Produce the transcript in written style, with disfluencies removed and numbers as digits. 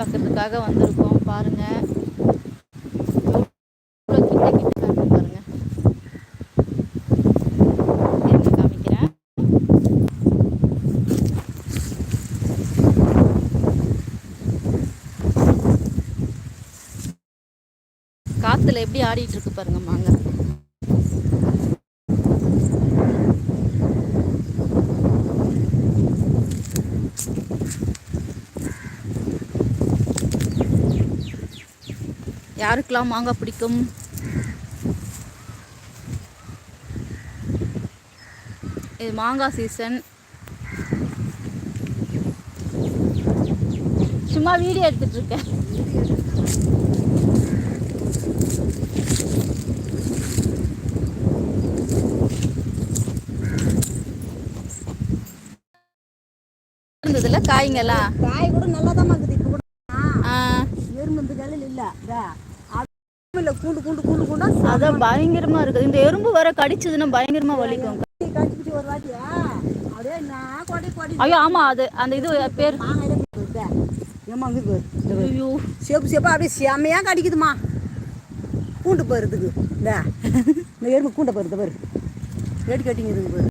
பார்க்கறதுக்காக வந்திருக்கோம். பாருங்க எவ்வளோ கிட்ட கிட்ட காட்டுது பாருங்க. இருங்க காமிக்கிறேன். காத்துல எப்படி ஆடிட்டு இருக்கு பாருங்க மாங்காய். யாருக்கெல்லாம் மாங்காய் பிடிக்கும்? இது மாங்காய் சீசன். சும்மா வீடியோ எடுத்துட்டு இருக்கேன். இருந்ததுல காய்ங்கெல்லாம் காய் கூட நல்லா தான் இருக்குது. இப்போ கூட எறும்பு இந்த கல்லில் இல்லை இல்லை கூண்டு கூண்டு கூண்டு கூண்டா அதான் பயங்கரமா இருக்குது. இந்த எறும்பு வர கடிச்சதுன்னா பயங்கரமா வலிக்கும். கடிச்சு ஒரு வாட்டியா அப்படியே நான் கொடி கொடி. ஐயோ ஆமா, அது அந்த இது பேர் ஐயோ சேப்பு சேப்பா அப்படியே செம்மையாக கடிக்குதுமா. கூண்டு போகிறதுக்கு இந்த எறும்பு கூண்டை போகிறது பாரு, வேட்டு கட்டிங்க இருக்குது பாரு.